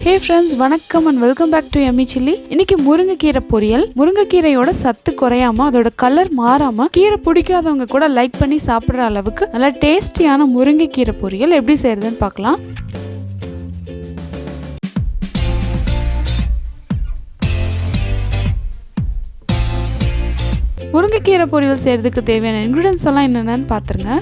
Hey friends, வணக்கம் and welcome back to Yummy Chilli. இன்னைக்கு முருங்கை கீரை பொரியல். முருங்கை கீரையோட சத்து குறையாம அதோட கலர் மாறாம கீரை பிடிக்காதவங்க கூட லைக் பண்ணி சாப்பிடுற அளவுக்கு நல்ல டேஸ்டியான முருங்கை கீரை பொரியல் எப்படி செய்யறதுன்னு பார்க்கலாம். முருங்கை கீரை பொரியல் செய்யறதுக்கு தேவையான இன்கிரிடியன்ட்ஸ் எல்லாம் என்னென்னு பாத்துருங்க.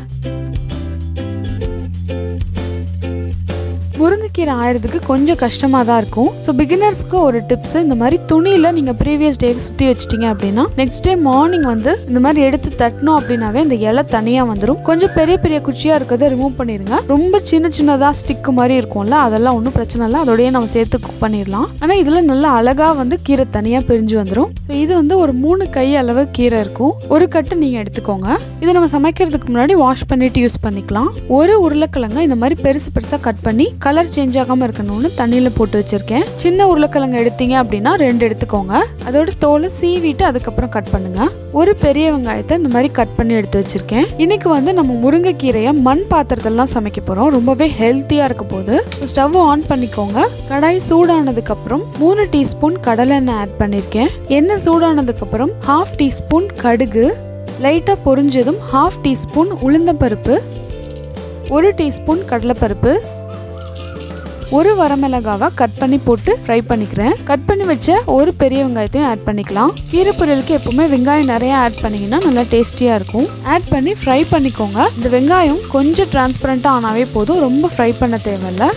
முருங்கைக்கீரை ஆயிரத்துக்கு கொஞ்சம் கஷ்டமாக தான் இருக்கும். ஸோ பிகினர்ஸ்க்கு ஒரு டிப்ஸ், இந்த மாதிரி துணியில் நீங்கள் ப்ரீவியஸ் டே சுற்றி வச்சிட்டிங்க அப்படின்னா நெக்ஸ்ட் டே மார்னிங் இந்த மாதிரி எடுத்து தட்டணும் அப்படின்னாவே இந்த இலை தனியாக வந்துடும். கொஞ்சம் பெரிய பெரிய குச்சியாக இருக்கிறத ரிமூவ் பண்ணிடுங்க. ரொம்ப சின்ன சின்னதாக ஸ்டிக்கு மாதிரி இருக்கும்ல, அதெல்லாம் ஒன்றும் பிரச்சனை இல்லை, அதோடய நம்ம சேர்த்து குக் பண்ணிடலாம். ஆனால் இதில் நல்லா அழகாக கீரை தனியாக பிரிஞ்சு வந்துடும். ஸோ இது ஒரு 3 கை அளவு கீரை இருக்கும். ஒரு கட்டு நீங்கள் எடுத்துக்கோங்க. இதை நம்ம சமைக்கிறதுக்கு முன்னாடி வாஷ் பண்ணிட்டு யூஸ் பண்ணிக்கலாம். ஒரு உருளைக்கிழங்க இந்த மாதிரி பெருசு பெருசாக கட் பண்ணி கலர் சேஞ்ச் ஆகாம இருக்கணும்னு தண்ணியில போட்டு வச்சிருக்கேன். சின்ன உருளைக்கிழங்கு எடுத்தீங்க அப்படின்னா 2 எடுத்துக்கோங்க. அதோட தோலை சீவிட்டு அதுக்கப்புறம் கட் பண்ணுங்க. ஒரு பெரிய வெங்காயத்தை இந்த மாதிரி கட் பண்ணி எடுத்து வச்சிருக்கேன். இன்னைக்கு நம்ம முருங்கைக்கீரையை மண் பாத்திரத்தெல்லாம் சமைக்க போறோம். ரொம்பவே ஹெல்த்தியா இருக்க போகுது. ஸ்டவ் ஆன் பண்ணிக்கோங்க. கடாய் சூடானதுக்கு அப்புறம் 3 டீஸ்பூன் கடலை எண்ணெய் ஆட் பண்ணிருக்கேன். எண்ணெய் சூடானதுக்கு அப்புறம் 1/2 டீஸ்பூன் கடுகு, லைட்டா பொரிஞ்சதும் 1/2 டீஸ்பூன் உளுந்தம்பருப்பு, 1 டீஸ்பூன் கடலைப்பருப்பு, ஒரு வரமிளகாவை கட் பண்ணி போட்டு ஃப்ரை பண்ணிக்கிறேன். கட் பண்ணி வச்ச ஒரு பெரிய வெங்காயத்தையும் ஆட் பண்ணிக்கலாம். கீரை பொரியலுக்கு எப்பவுமே வெங்காயம் நிறைய ஆட் பண்ணிங்கன்னா நல்லா டேஸ்டியாக இருக்கும். ஆட் பண்ணி ஃப்ரை பண்ணிக்கோங்க. இந்த வெங்காயம் கொஞ்சம் டிரான்ஸ்பரண்ட்டாக ஆனாவே போதும், ரொம்ப ஃப்ரை பண்ண தேவையில்லை.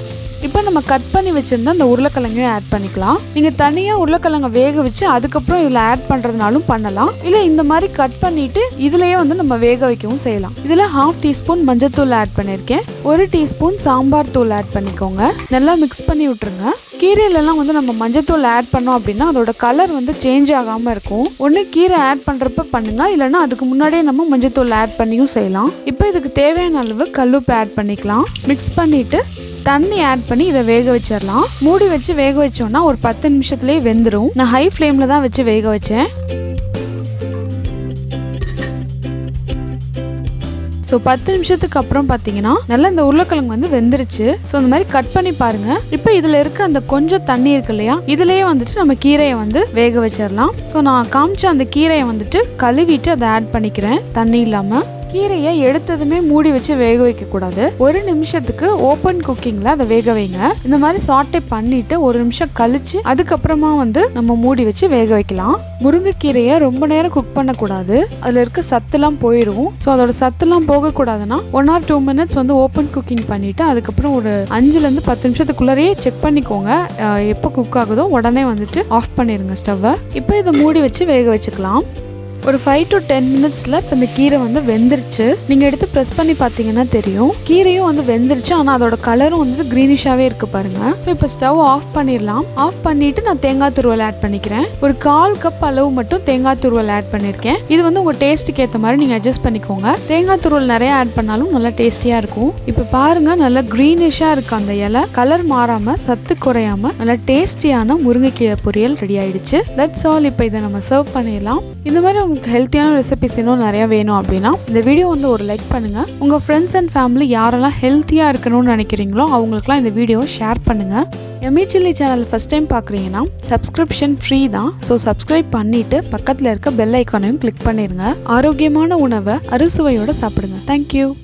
இப்போ நம்ம கட் பண்ணி வச்சிருந்த அந்த உருளைக்கிழங்கையும் ஆட் பண்ணிக்கலாம். நீங்கள் தனியாக உருளைக்கிழங்கை வேக வச்சு அதுக்கப்புறம் இதில் ஆட் பண்ணுறதுனாலும் பண்ணலாம். இல்லை இந்த மாதிரி கட் பண்ணிட்டு இதுலேயே நம்ம வேக வைக்கவும் செய்யலாம். இதில் 1/2 டீஸ்பூன் மஞ்சத்தூள் ஆட் பண்ணியிருக்கேன். 1 டீஸ்பூன் சாம்பார் தூள் ஆட் பண்ணிக்கோங்க. நல்லா மிக்ஸ் பண்ணி விட்டுருங்க. கீரையிலலாம் நம்ம மஞ்சத்தூள் ஆட் பண்ணோம் அப்படின்னா அதோட கலர் சேஞ்ச் ஆகாமல் இருக்கும். ஒன்று கீரை ஆட் பண்ணுறப்ப பண்ணுங்க, இல்லைன்னா அதுக்கு முன்னாடியே நம்ம மஞ்சத்தூள் ஆட் பண்ணியும் செய்யலாம். இப்போ இதுக்கு தேவையான அளவு கல்லுப்பு ஆட் பண்ணிக்கலாம். மிக்ஸ் பண்ணிட்டு தண்ணி ஆட் பண்ணி இதை வேக வச்சிடலாம். மூடி வச்சு வேக வச்சோம்னா ஒரு 10 நிமிஷத்துலேயே வெந்துடும். நான் ஹை ஃப்ளேமில் தான் வச்சு வேக வச்சேன். ஸோ 10 நிமிஷத்துக்கு அப்புறம் பார்த்தீங்கன்னா நல்லா இந்த உருளைக்கிழங்கு வெந்துருச்சு. ஸோ இந்த மாதிரி கட் பண்ணி பாருங்க. இப்போ இதில் இருக்க அந்த கொஞ்சம் தண்ணி இருக்கு இல்லையா, இதுலேயே நம்ம கீரையை வேக வச்சிடலாம். ஸோ நான் காமிச்ச அந்த கீரையை கழுவிட்டு அதை ஆட் பண்ணிக்கிறேன் தண்ணி இல்லாமல். கீரையை எடுத்ததுமே மூடி வச்சு வேக வைக்க கூடாது. 1 நிமிஷத்துக்கு ஓப்பன் குக்கிங்ல அதை வேக வைங்க. இந்த மாதிரி சாட்டே பண்ணிட்டு 1 நிமிஷம் கழிச்சு அதுக்கப்புறமா நம்ம மூடி வச்சு வேக வைக்கலாம். முருங்கைக்கீரையை ரொம்ப நேரம் குக் பண்ணக்கூடாது, அதுல இருக்க சத்துலாம் போயிடும். ஸோ அதோட சத்துலாம் போகக்கூடாதுன்னா 1 or 2 மினிட்ஸ் ஓப்பன் குக்கிங் பண்ணிட்டு அதுக்கப்புறம் ஒரு 5-10 நிமிஷத்துக்குள்ளேயே செக் பண்ணிக்கோங்க. எப்போ குக் ஆகுதோ உடனே ஆஃப் பண்ணிருங்க ஸ்டவ்வை. இப்போ இதை மூடி வச்சு வேக வச்சுக்கலாம். ஒரு 5 to 10 மினிட்ஸில் இப்போ இந்த கீரை வெந்துருச்சு. நீங்கள் எடுத்து ப்ரெஸ் பண்ணி பார்த்தீங்கன்னா தெரியும். கீரையும் வெந்துருச்சு, ஆனால் அதோட கலரும் க்ரீனிஷாகவே இருக்குது பாருங்க. ஸோ இப்போ ஸ்டவ் ஆஃப் பண்ணிடலாம். ஆஃப் பண்ணிட்டு நான் தேங்காய் துருவல் ஆட் பண்ணிக்கிறேன். ஒரு 1/4 கப் அளவு மட்டும் தேங்காய் துருவல் ஆட் பண்ணியிருக்கேன். இது உங்கள் டேஸ்ட்டுக்கு ஏற்ற மாதிரி நீங்கள் அட்ஜஸ்ட் பண்ணிக்கோங்க. தேங்காய் துருவல் நிறைய ஆட் பண்ணாலும் நல்லா டேஸ்டியாக இருக்கும். இப்போ பாருங்க, நல்லா க்ரீனிஷாக இருக்குது அந்த இலை. கலர் மாறாமல் சத்து குறையாமல் நல்லா டேஸ்டியான முருங்கைக்கீரை பொரியல் ரெடி ஆயிடுச்சு. That's all. இப்போ இதை நம்ம சர்வ் பண்ணிடலாம். இந்த மாதிரி உங்களுக்கு ஹெல்த்தியான ரெசிபிஸ் இன்னும் நிறைய வேணும் அப்படின்னா இந்த வீடியோ ஒரு லைக் பண்ணுங்க. உங்க ஃப்ரெண்ட்ஸ் அண்ட் ஃபேமிலி யாரெல்லாம் ஹெல்த்தியா இருக்கணும்னு நினைக்கிறீங்களோ அவங்களுக்குலாம் இந்த வீடியோ ஷேர் பண்ணுங்க. Emmy Chilli channel first time பார்க்குறீங்கன்னா சப்ஸ்கிரிப்ஷன் ஃப்ரீ தான். ஸோ சப்ஸ்கிரைப் பண்ணிட்டு பக்கத்தில் இருக்க பெல் ஐக்கானையும் கிளிக் பண்ணிருங்க. ஆரோக்கியமான உணவை அறுசுவையோட சாப்பிடுங்க. தேங்க்யூ.